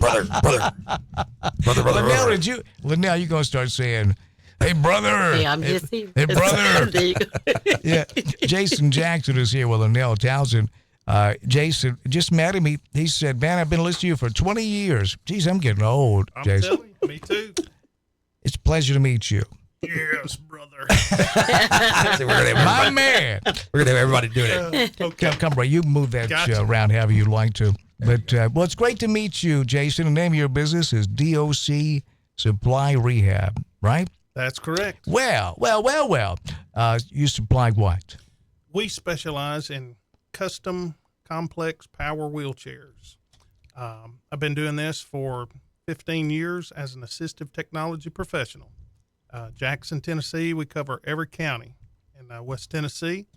Lynnel, Lynnel, you gonna start saying, "Hey, brother." Hey, I'm just here. Hey, brother. There you go. Yeah, Jason Jackson is here with Lynnel Townsend. Jason just met him. He said, "Man, I've been listening to you for 20 years." Geez, I'm getting old, I'm Jason. telling you, me too. It's a pleasure to meet you. Yes, brother. My man. We're gonna have everybody doing it. Okay. Come, bro. You can move that Gotcha. around however you'd like to. But, well, it's great to meet you, Jason. The name of your business is DOC Supply Rehab, right? That's correct. Well. You supply what? We specialize in custom complex power wheelchairs. I've been doing this for 15 years as an assistive technology professional. Jackson, Tennessee, we cover every county in West Tennessee,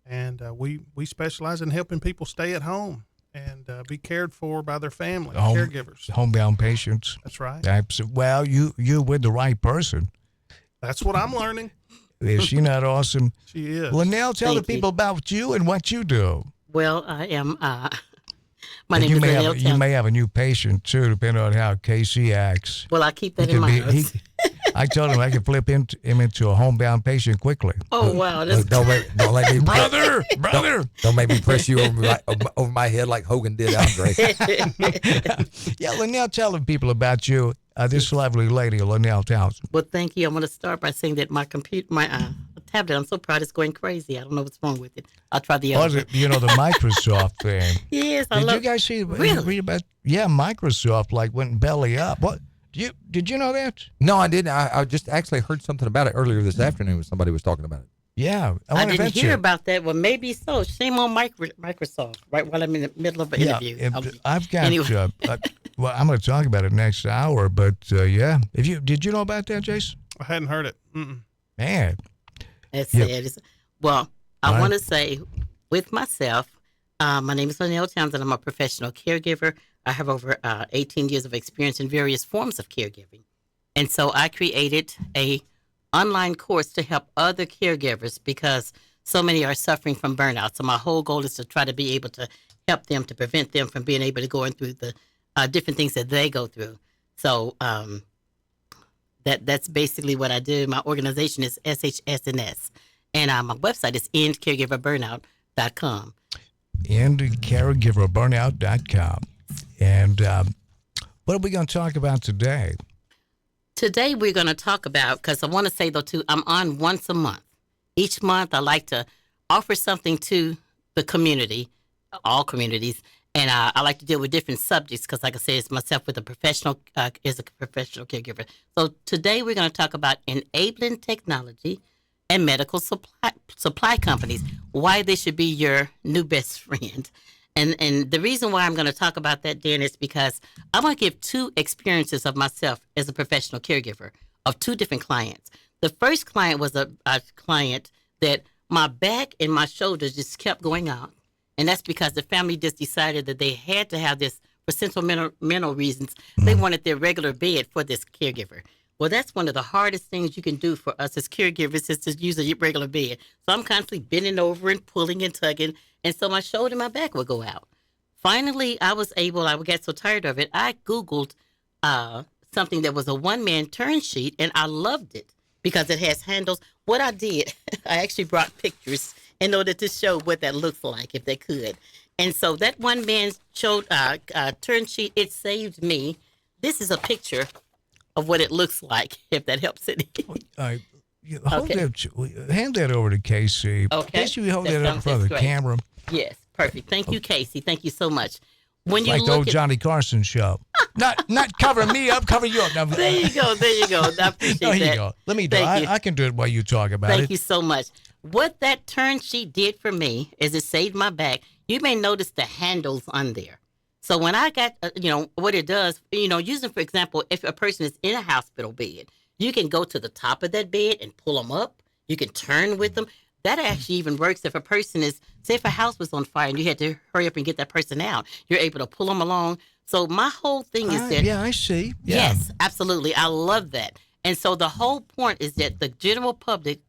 and we specialize in helping people stay at home and be cared for by their family, caregivers. Homebound patients. That's right. Well, you're with the right person. That's what I'm learning. Is she not awesome? She is. Lynnel, tell Thank the people about you and what you do. Well, I am. My name is may Lynnel have, Townsend. you may have a new patient too, depending on how Casey acts. Well, I keep that in mind. I told him I could flip him into a homebound patient quickly. Oh wow! Don't let me, Brother. Don't make me press you over my head like Hogan did Andre. Yeah, Lynnel, tell the people about you. This lovely lady, Lynnel Townsend. Well, thank you. I'm going to start by saying that my tablet, I'm so proud it's going crazy. I don't know what's wrong with it. I'll try the other. The Microsoft thing. Yes, Did you guys see? Really? Read about? Yeah, Microsoft went belly up. What? Did you know that? No, I didn't. I just actually heard something about it earlier this afternoon when somebody was talking about it. Yeah, I didn't hear about that. Well, maybe so. Shame on Microsoft. Right while I'm in the middle of an interview. I've got. Anyway. Well, I'm going to talk about it next hour. But yeah, did you know about that, Jason? I hadn't heard it. Mm-mm. Man, It's Yep. sad. Well, I want to say with myself, my name is Lynnel Townsend. I'm a professional caregiver. I have over 18 years of experience in various forms of caregiving. And so I created a online course to help other caregivers because so many are suffering from burnout. So my whole goal is to try to be able to help them, to prevent them from being able to go through the different things that they go through. So that's basically what I do. My organization is SHS&S. And my website is endcaregiverburnout.com. Endcaregiverburnout.com. And what are we going to talk about today? Today we're going to talk about, because I want to say, though, too, I'm on once a month. Each month I like to offer something to the community, all communities, and I like to deal with different subjects because, like I said, it's myself with a professional, as a professional caregiver. So today we're going to talk about enabling technology and medical supply companies, why they should be your new best friend. And the reason why I'm going to talk about that, Dan, is because I want to give two experiences of myself as a professional caregiver of two different clients. The first client was a client that my back and my shoulders just kept going out. And that's because the family just decided that they had to have this for sentimental reasons. They wanted their regular bed for this caregiver. Well, that's one of the hardest things you can do for us as caregivers is to use a regular bed. So I'm constantly bending over and pulling and tugging, and so my shoulder and my back would go out. Finally, I got so tired of it, I Googled something that was a one-man turn sheet, and I loved it because it has handles. What I did, I actually brought pictures in order to show what that looks like, if they could. And so that one-man turn sheet, it saved me. This is a picture of what it looks like, if that helps it. Hand that over to Casey. Okay. Casey, you hold that up in front of the camera. Yes, perfect. Thank you, Casey. Thank you so much. When It's you like the look old at, Johnny Carson show. not covering me up, covering you up. No, there you go. I appreciate no, here that. you go. Let me do it. Thank you. I can do it while you talk about it. Thank you so much. What that turn sheet did for me is it saved my back. You may notice the handles on there. So when I got, what it does, using, for example, if a person is in a hospital bed, you can go to the top of that bed and pull them up. You can turn with them. That actually even works if a person is, say if a house was on fire and you had to hurry up and get that person out, you're able to pull them along. So my whole thing is that. Yeah, I see. Yeah. Yes, absolutely. I love that. And so the whole point is that the general public,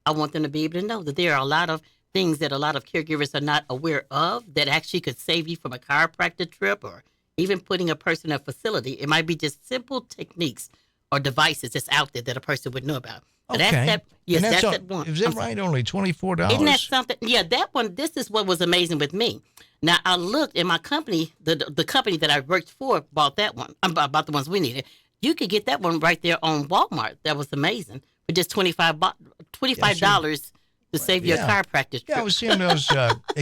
I want them to be able to know that there are a lot of things that a lot of caregivers are not aware of that actually could save you from a chiropractor trip or even putting a person in a facility. It might be just simple techniques or devices that's out there that a person would know about. So Okay. Yes, And that's all- that one. Is that I'm sorry. right? Only $24. Isn't that something? Yeah, that one. This is what was amazing with me. Now I looked in my company. The company that I worked for bought that one. About the ones we needed. You could get that one right there on Walmart. That was amazing for just $25 to save your Yeah. chiropractic Yeah, I trip. was seeing those.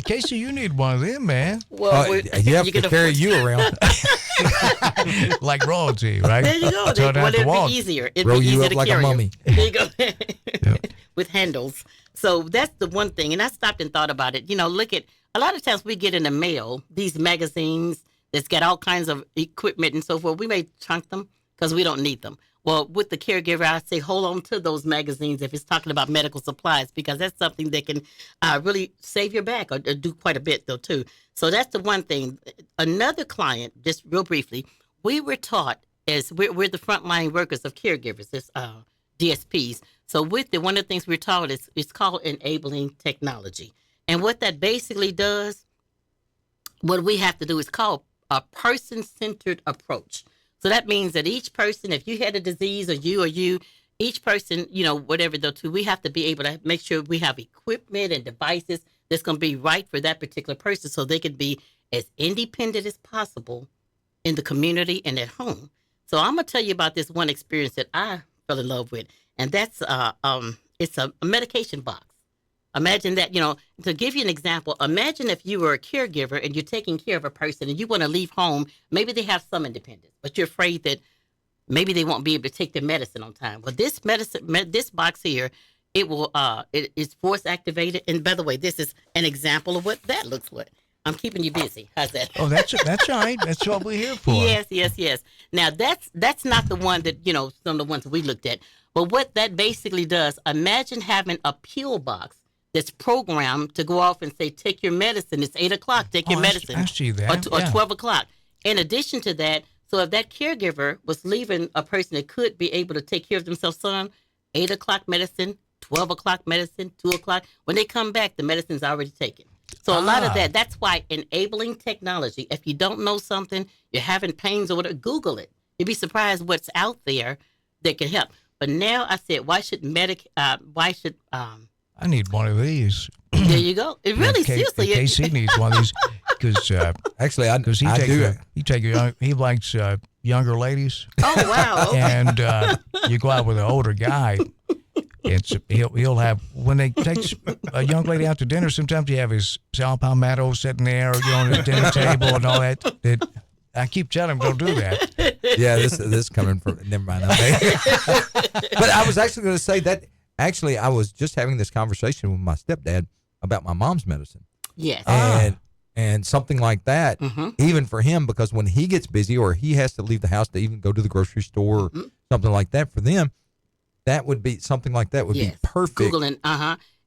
Casey, you need one of them, man. Well, you have to can carry afford- you around. Like royalty, right? There you go. So I don't have Well, to it'd walk. be easier. It'd Roll be you easier up to like a carry you. mummy. There you go. With handles. So that's the one thing. And I stopped and thought about it. Look at a lot of times we get in the mail these magazines that's got all kinds of equipment and so forth. We may chunk them because we don't need them. Well, with the caregiver, I say hold on to those magazines if it's talking about medical supplies, because that's something that can really save your back or do quite a bit, though, too. So that's the one thing. Another client, just real briefly, we were taught as we're the frontline workers of caregivers, as DSPs. So with one of the things we're taught is it's called enabling technology. And what that basically does, what we have to do is called a person-centered approach. So that means that each person, if you had a disease or you, each person, whatever they'll do, we have to be able to make sure we have equipment and devices that's going to be right for that particular person so they can be as independent as possible in the community and at home. So I'm going to tell you about this one experience that I fell in love with, and that's it's a medication box. Imagine that, to give you an example, imagine if you were a caregiver and you're taking care of a person and you want to leave home. Maybe they have some independence, but you're afraid that maybe they won't be able to take their medicine on time. Well, this box here, it is force activated. And by the way, this is an example of what that looks like. I'm keeping you busy. How's that? Oh, that's all right. That's what we're here for. Yes. Now that's not the one that some of the ones we looked at. But what that basically does, imagine having a pill box that's programmed to go off and say, take your medicine. It's 8 o'clock. Take your medicine. I see that. Or Yeah. 12 o'clock. In addition to that, so if that caregiver was leaving a person that could be able to take care of themselves, son, 8 o'clock medicine, 12 o'clock medicine, 2 o'clock. When they come back, the medicine's already taken. So a lot of that's why enabling technology, if you don't know something, you're having pains or whatever, Google it. You'd be surprised what's out there that can help. But now I said, I need one of these. there you go. It really, seriously. Casey needs one of these because Actually, I he he likes younger ladies, Oh, wow. Okay. and you go out with an older guy. He'll have when they take a young lady out to dinner. Sometimes he have his Sal Palmetto sitting there, on his dinner table and all that. I keep telling him don't do that. Yeah, this coming from. Never mind. Okay. But I was actually going to say that. Actually, I was just having this conversation with my stepdad about my mom's medicine. Yes. And something like that, even for him, because when he gets busy or he has to leave the house to even go to the grocery store or something like that, for them, that would be something like that would be perfect. Googling,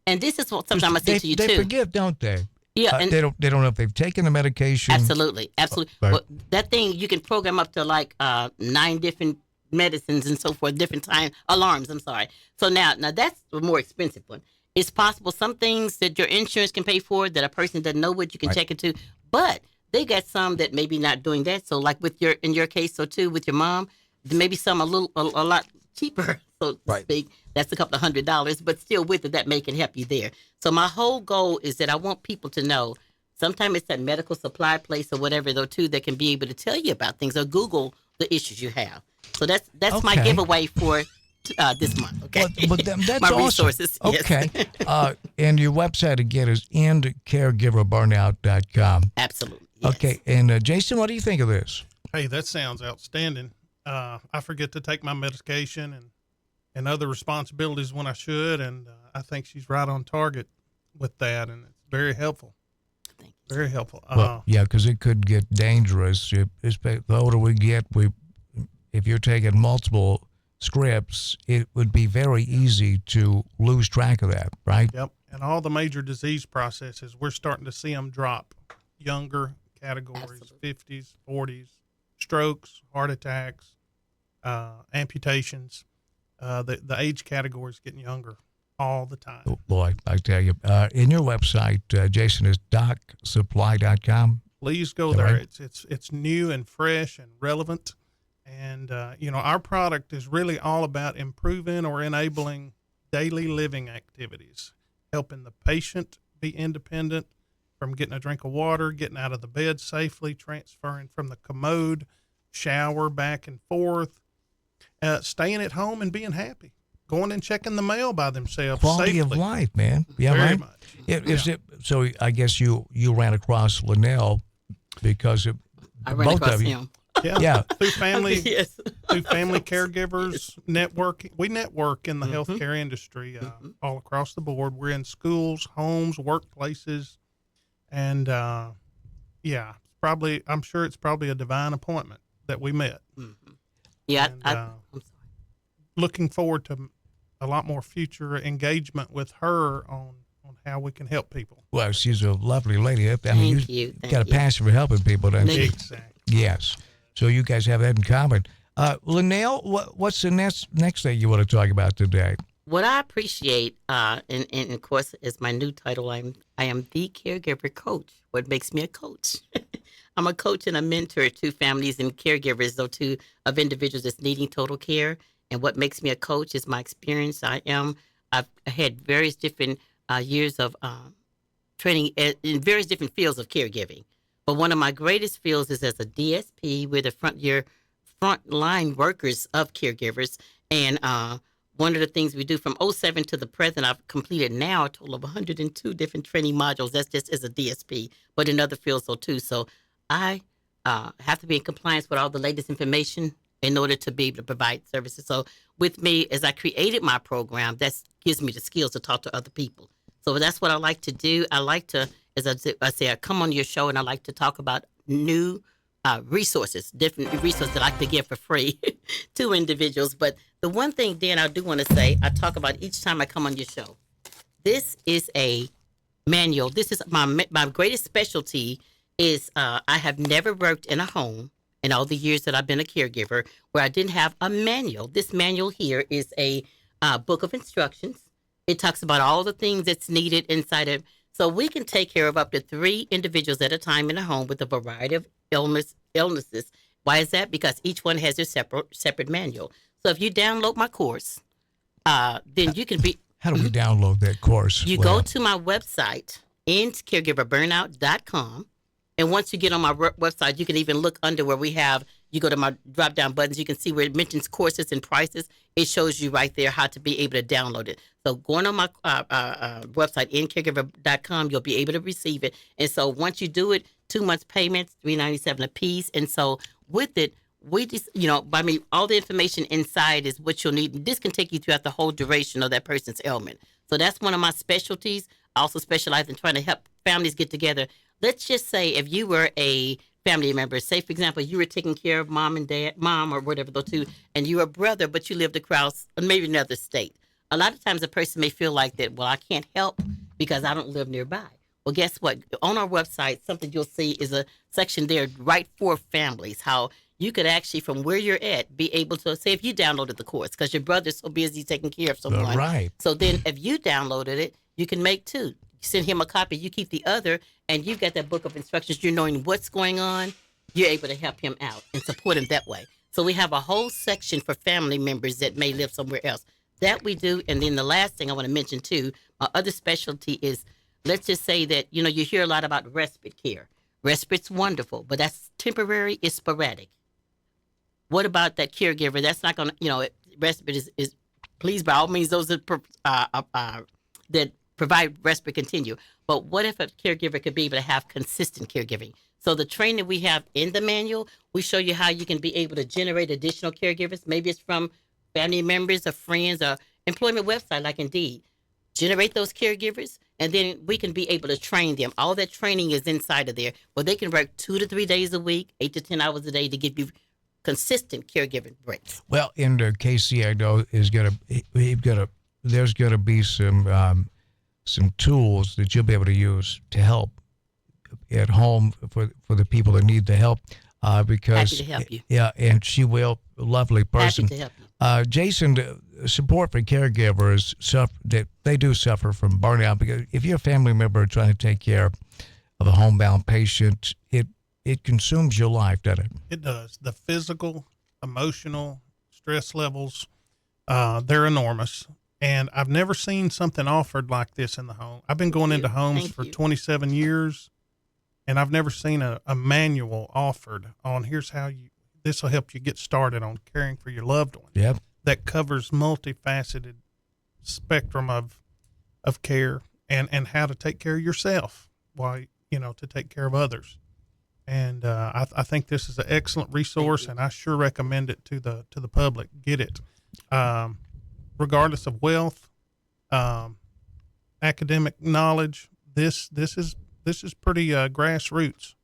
And this is what sometimes I say to you They too. forget, don't they? Yeah, and they don't know if they've taken the medication. Absolutely. Right. Well, that thing you can program up to like 9 different medicines and so forth, different time alarms. I'm sorry. So now that's the more expensive one. It's possible some things that your insurance can pay for that a person doesn't know what you can check into, but they got some that maybe not doing that. So like in your case, so too with your mom, maybe some a lot cheaper, so to speak. That's a couple of $100, but still with it, that may can help you there. So my whole goal is that I want people to know. Sometimes it's that medical supply place or whatever, though, too, that can be able to tell you about things or Google the issues you have. So that's my Okay. giveaway for this month. Okay, But that's my awesome. resources. Yes. Okay. And your website again is endcaregiverburnout.com. Absolutely. Yes. Okay. And Jason, what do you think of this? Hey, that sounds outstanding. I forget to take my medication and other responsibilities when I should, and I think she's right on target with that, and it's very helpful. Thank you. Very helpful. Well, yeah, because it could get dangerous. The older we get, if you're taking multiple scripts, it would be very easy to lose track of that, right? Yep. And all the major disease processes, we're starting to see them drop. Younger categories, Absolutely. 50s, 40s, strokes, heart attacks, amputations. The age category is getting younger all the time. Oh, boy, I tell you. In your website, Jason, is docsupply.com. please go All there. right. It's new and fresh and relevant. And, our product is really all about improving or enabling daily living activities, helping the patient be independent from getting a drink of water, getting out of the bed safely, transferring from the commode, shower back and forth, staying at home and being happy, going and checking the mail by themselves Quality safely. of life, man. Yeah, Very right. much. So I guess you ran across Lynnel because I ran both across of you. him. Yeah. Through family, Yes. through family caregivers network. We network in the healthcare industry all across the board. We're in schools, homes, workplaces, and I'm sure it's probably a divine appointment that we met. Yeah, And, I'm sorry. looking forward to a lot more future engagement with her on how we can help people. Well, she's a lovely lady. I mean, Thank you. got a Thank you. passion for helping people, don't you? Exactly. Yes. So you guys have that in common. Lynnel, what's the next thing you want to talk about today? What I appreciate, and of course, is my new title. I am the caregiver coach. What makes me a coach? I'm a coach and a mentor to families and caregivers, of individuals that's needing total care. And what makes me a coach is my experience. I've had various different years of training in various different fields of caregiving. But one of my greatest fields is as a DSP, with your frontline workers of caregivers. And one of the things we do from '07 to the present, I've completed now a total of 102 different training modules. That's just as a DSP, but in other fields too. So I have to be in compliance with all the latest information in order to be able to provide services. So with me, as I created my program, that gives me the skills to talk to other people. So that's what I like to do. I like to, as I say, I come on your show and I like to talk about new resources, different resources that I could give for free to individuals. But the one thing, Dan, I do want to say, I talk about each time I come on your show. This is a manual. This is my greatest specialty is I have never worked in a home in all the years that I've been a caregiver where I didn't have a manual. This manual here is a book of instructions. It talks about all the things that's needed inside of. So we can take care of up to 3 individuals at a time in a home with a variety of illnesses. Why is that? Because each one has their separate manual. So if you download my course, then you can be. How do we download that course? You go to my website, caregiverburnout.com. And once you get on my website, you can even look under where you go to my drop-down buttons. You can see where it mentions courses and prices. It shows you right there how to be able to download it. So going on my website, caregiver.com, you'll be able to receive it. And so once you do it, 2 months payments, $397 a piece. And so with it, we just, all the information inside is what you'll need. And this can take you throughout the whole duration of that person's ailment. So that's one of my specialties. I also specialize in trying to help families get together. Let's just say if you were a family member, say, for example, you were taking care of mom or whatever, those two, and you're a brother, but you lived across maybe another state. A lot of times a person may feel like that, well, I can't help because I don't live nearby. Well, guess what? On our website, something you'll see is a section there right for families, how you could actually, from where you're at, be able to, say if you downloaded the course because your brother's so busy taking care of someone. Right. So then if you downloaded it, you can make 2. Send him a copy, you keep the other, and you've got that book of instructions. You're knowing what's going on. You're able to help him out and support him that way. So we have a whole section for family members that may live somewhere else. That we do. And then the last thing I want to mention, too, my other specialty is, let's just say that, you hear a lot about respite care. Respite's wonderful, but that's temporary, it's sporadic. What about that caregiver? That's not going to, respite is, please, by all means, those that provide respite continue. But what if a caregiver could be able to have consistent caregiving? So the training we have in the manual, we show you how you can be able to generate additional caregivers. Maybe it's from family members or friends or employment website like Indeed. Generate those caregivers, and then we can be able to train them. All that training is inside of there, where they can work 2 to 3 days a week, 8 to 10 hours a day to give you consistent caregiving breaks. Well, in the KC, I know there's gonna be some tools that you'll be able to use to help at home for the people that need the help. Because Happy to help you. Yeah, and she will, lovely person. Happy to help you. Jason, support for caregivers that they do suffer from burnout, because if you're a family member trying to take care of a homebound patient, it consumes your life, doesn't it? It does. The physical, emotional stress levels, they're enormous. And I've never seen something offered like this in the home. I've been going into homes for 27 years, and I've never seen a manual offered on here's how this will help you get started on caring for your loved one. Yep. That covers multifaceted spectrum of care and how to take care of yourself while, to take care of others. And I think this is an excellent resource, and I sure recommend it to the public. Get it, regardless of wealth, academic knowledge. This is pretty grassroots.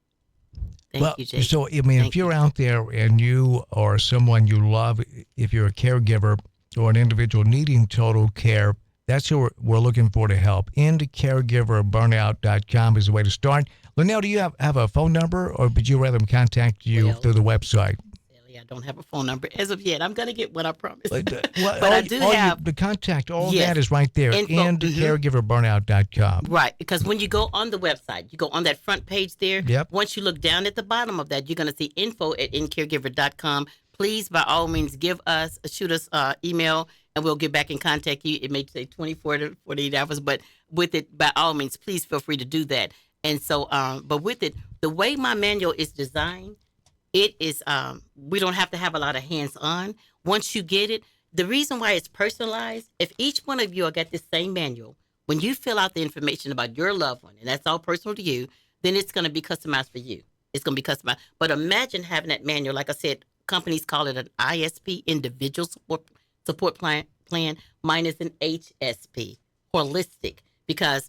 Thank you, Jason. So I mean, if you're out there and you or someone you love, if you're a caregiver or an individual needing total care, that's who we're looking for to help. Caregiverburnout.com is the way to start. Lynnel, do you have a phone number, or would you rather them contact you through the website? I don't have a phone number as of yet. I'm going to get one, I promise. But I do have the contact. All that is right there. Caregiverburnout.com. Right, because when you go on the website, you go on that front page there. Yep. Once you look down at the bottom of that, you're going to see info@incaregiver.com. Please, by all means, shoot us email, and we'll get back in contact you. It may take 24 to 48 hours, but with it, by all means, please feel free to do that. And so, but with it, the way my manual is designed, it is, we don't have to have a lot of hands-on. Once you get it, the reason why it's personalized, if each one of you are got the same manual, when you fill out the information about your loved one, and that's all personal to you, then it's going to be customized for you. It's going to be customized. But imagine having that manual, like I said, companies call it an ISP, individual support plan. Mine is an HSP, holistic, because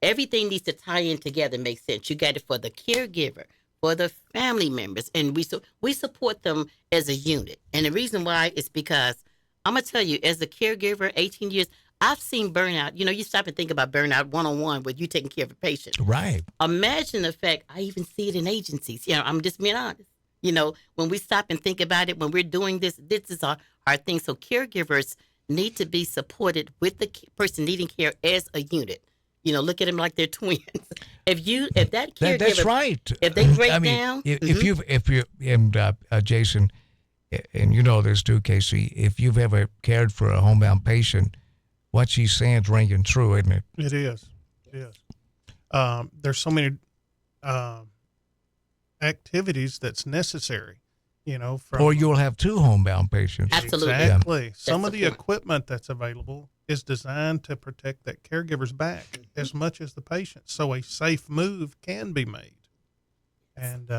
everything needs to tie in together, make sense. You got it for the caregiver, for the family members, and we support them as a unit. And the reason why is because I'm going to tell you, as a caregiver, 18 years, I've seen burnout. You stop and think about burnout one-on-one with you taking care of a patient. Right. Imagine the fact I even see it in agencies. I'm just being honest. When we stop and think about it, when we're doing this is our thing. So caregivers need to be supported with the person needing care as a unit. Look at them like they're twins. If that caregiver, that's right. If they break down, if you and Jason, and this too, Casey, if you've ever cared for a homebound patient, what she's saying is ringing true, isn't it? It is. There's so many activities that's necessary. Or you'll have two homebound patients. Absolutely. Exactly. Some of the equipment that's available is designed to protect that caregiver's back as much as the patient, so a safe move can be made. And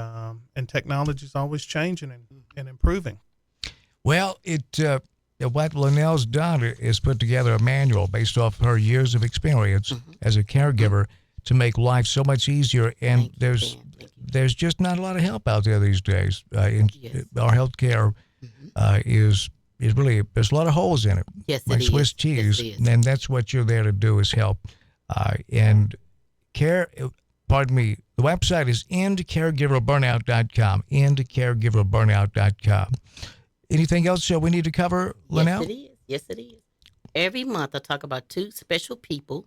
technology is always changing and improving. Well, what Lynnel's done is put together a manual based off her years of experience as a caregiver to make life so much easier. And there's just not a lot of help out there these days. Our healthcare is really, there's a lot of holes in it. Yes, like Swiss cheese. Yes, and that's what you're there to do, is help. And the website is endcaregiverburnout.com, endcaregiverburnout.com. Anything else we need to cover, Lynnel? Yes, it is. Every month I talk about two special people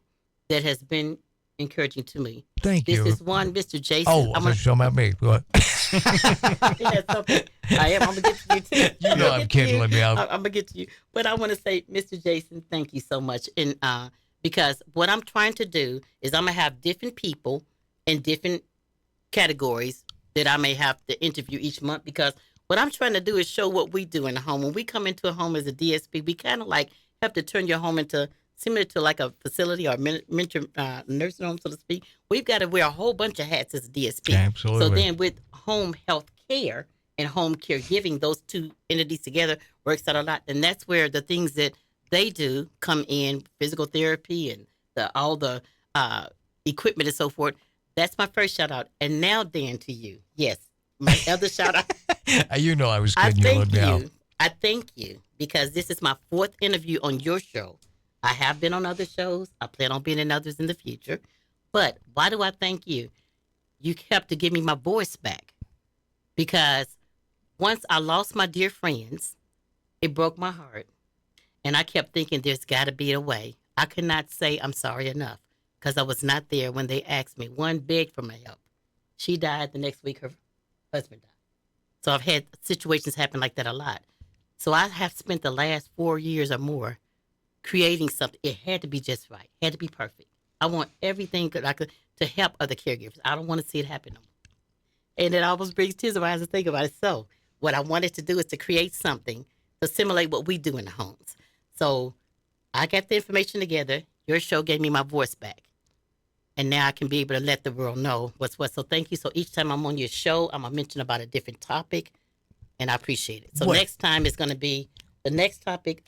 that has been encouraging to me. Thank you. This is one, Mr. Jason. Oh, I'm going to show about me. Go ahead. I am. I'm going to get to you, too. I'm kidding, Lynnel. I'm going to get to you. But I want to say, Mr. Jason, thank you so much. And because what I'm trying to do is I'm going to have different people in different categories that I may have to interview each month, because what I'm trying to do is show what we do in the home. When we come into a home as a DSP, we kind of like have to turn your home into similar to like a facility or nursing home, so to speak. We've got to wear a whole bunch of hats as a DSP. Absolutely. So then with home health care and home caregiving, those two entities together works out a lot. And that's where the things that they do come in, physical therapy and all the equipment and so forth. That's my first shout out. And now, Dan, to you. Yes, my other shout out. I was kidding you, Lynnel. I thank you, because this is my 4th interview on your show. I have been on other shows. I plan on being in others in the future. But why do I thank you? You kept to give me my voice back. Because once I lost my dear friends, it broke my heart. And I kept thinking there's got to be a way. I could not say I'm sorry enough. because I was not there when they asked me. One begged for my help. She died. The next week, her husband died. So I've had situations happen like that a lot. So I have spent the last 4 years or more creating something. It had to be just right. It had to be perfect. I want everything that I could to help other caregivers. I don't want to see it happen no more. And it almost brings tears to my eyes to think about it. So what I wanted to do is to create something to simulate what we do in the homes. So I got the information together. Your show gave me my voice back. And now I can be able to let the world know what's what. So thank you. So each time I'm on your show, I'm going to mention about a different topic. And I appreciate it. So next time is going to be the next topic.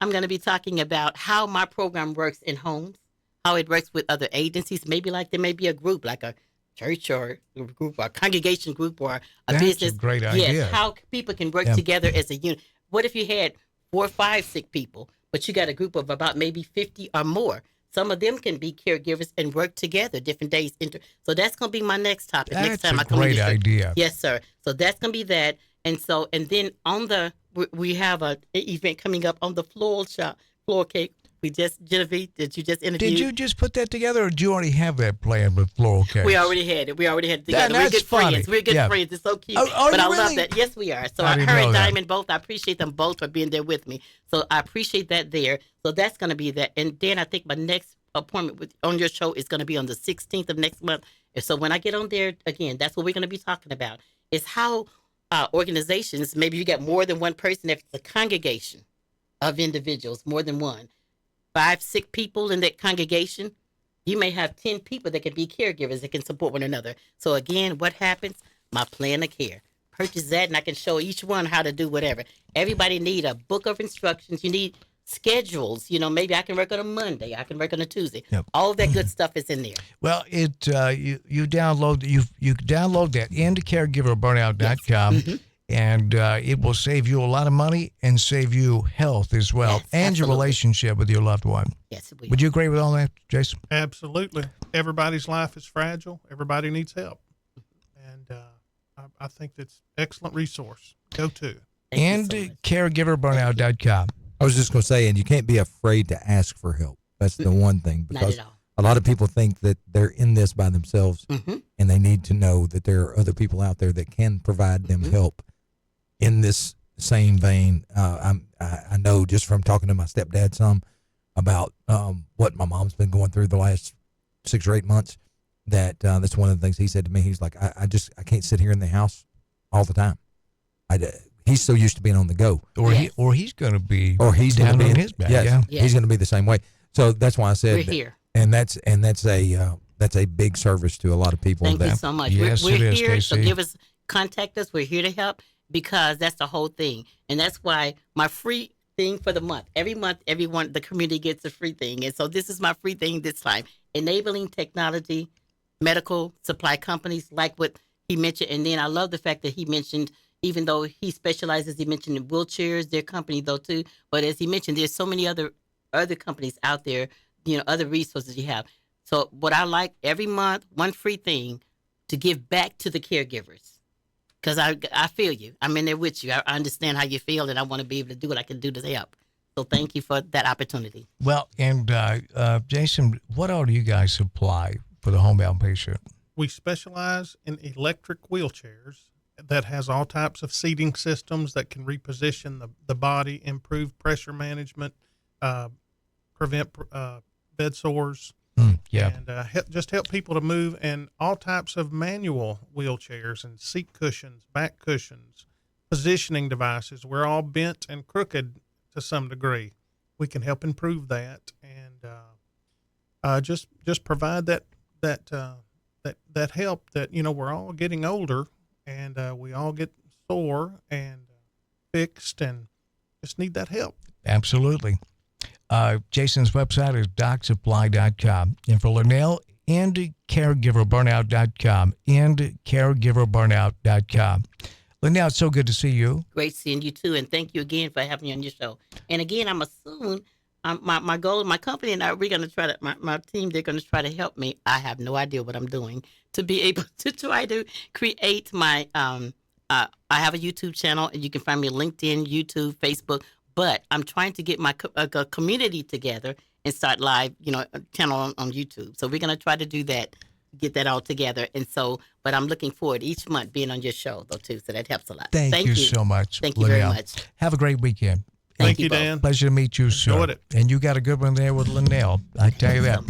I'm going to be talking about how my program works in homes, how it works with other agencies. Maybe like there may be a group like a church or a group or a congregation group or a business. That's a great idea. Yes, how people can work together as a unit. What if you had 4 or 5 sick people, but you got a group of about maybe 50 or more? Some of them can be caregivers and work together different days. So that's going to be my next topic. That's next time a great idea. Yes, sir. So that's going to be that. And then on we have an event coming up on the floor cake. Genevieve, did you just interview? Did you just put that together, or do you already have that planned with floral cakes? We already had it. Together. We're good friends. We're good friends. It's so cute. Oh, but I really? love that. Yes, we are. So I her didn't and know that. Diamond both, I appreciate them both for being there with me. So I appreciate that there. So that's going to be that. And then I think my next appointment on your show is going to be on the 16th of next month. And so when I get on there, again, that's what we're going to be talking about, is how organizations, maybe you got more than one person, if it's a congregation of individuals, more than one, 5 sick people in that congregation, you may have 10 people that can be caregivers that can support one another. So again, what happens? My plan of care. Purchase that and I can show each one how to do whatever. Everybody need a book of instructions. You need schedules. Maybe I can work on a Monday. I can work on a Tuesday. Yep. All of that good stuff is in there. Well, you download that endcaregiverburnout.com. Yes. Mm-hmm. And it will save you a lot of money and save you health as well, Yes, and your absolutely. relationship with your loved one. Yes, we Would you agree with all that, Jason? Absolutely. Everybody's life is fragile. Everybody needs help. And I think that's an excellent resource. Go to. And caregiverburnout.com. I was just going to say, and you can't be afraid to ask for help. That's the one thing, Not because at all. a lot of people think that they're in this by themselves, Mm-hmm. and they need to know that there are other people out there that can provide them help. In this same vein, I know just from talking to my stepdad some about what my mom's been going through the last 6 or 8 months, that's one of the things he said to me. He's like, I can't sit here in the house all the time. He's so used to being on the go. Or Yes. he's going to be Gonna down be on in his back. Yes, Yeah. Yes. he's going to be the same way. So that's why I said We're here. and that's a big service to a lot of people. Thank you so much. Yes, we're it is, here, so KC. contact us. We're here to help, because that's the whole thing. And that's why my free thing for the month, every month, everyone, the community gets a free thing. And so this is my free thing this time, enabling technology, medical supply companies, like what he mentioned. And then I love the fact that he mentioned, even though he specializes, he mentioned in wheelchairs, their company though too. But as he mentioned, there's so many other companies out there, other resources you have. So what I like, every month, one free thing to give back to the caregivers. Because I feel you. I'm in there with you. I understand how you feel, and I want to be able to do what I can do to help. So thank you for that opportunity. Well, and Jason, what all do you guys supply for the homebound patient? We specialize in electric wheelchairs that has all types of seating systems that can reposition the body, improve pressure management, prevent bed sores, Yeah. and just help people to move, and all types of manual wheelchairs and seat cushions, back cushions, positioning devices. We're all bent and crooked to some degree. We can help improve that, and just provide that help. That we're all getting older, and we all get sore and fixed, and just need that help. Absolutely. Jason's website is docsupply.com. And for Lynnel, caregiverburnout.com. Caregiverburnout.com. Lynnel, it's so good to see you. Great seeing you too, and thank you again for having me on your show. And again, I'm assuming my goal, my company and I, we're going to try to, my team, they're going to try to help me. I have no idea what I'm doing to be able to try to create my, I have a YouTube channel, and you can find me on LinkedIn, YouTube, Facebook. But I'm trying to get my community together and start live, channel on YouTube. So we're going to try to do that, get that all together. And so, but I'm looking forward each month being on your show, though, too. So that helps a lot. Thank you so much. Thank you very Lynnel. much. Have a great weekend. Thank you, both. Dan. Pleasure to meet you, sir. Enjoyed it. And you got a good one there with Lynnel. I tell you that.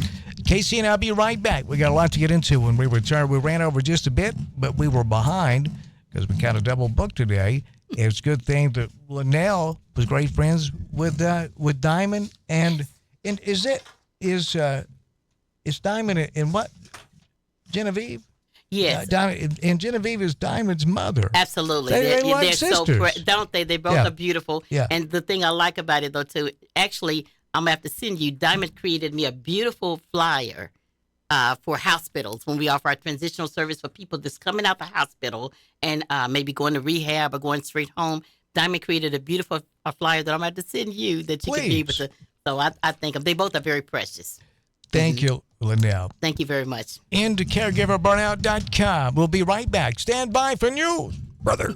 Casey and I'll be right back. We got a lot to get into when we return. We ran over just a bit, but we were behind because we kind of double booked today. It's a good thing that Lynnel was great friends with Diamond, and is Diamond in what? Genevieve? Yes. Diamond, and Genevieve is Diamond's mother. Absolutely. They're like they're sisters. don't they? They both Yeah. are beautiful. Yeah. And the thing I like about it, though, too, actually, I'm going to have to send you, Diamond created me a beautiful flyer for hospitals when we offer our transitional service for people that's coming out the hospital and maybe going to rehab or going straight home. Diamond created a beautiful flyer that I'm going to have to send you that you can be able Please. to. So I think they both are very precious. Thank you, Lynnel. Thank you very much. Into caregiverburnout.com. We'll be right back. Stand by for news, brother.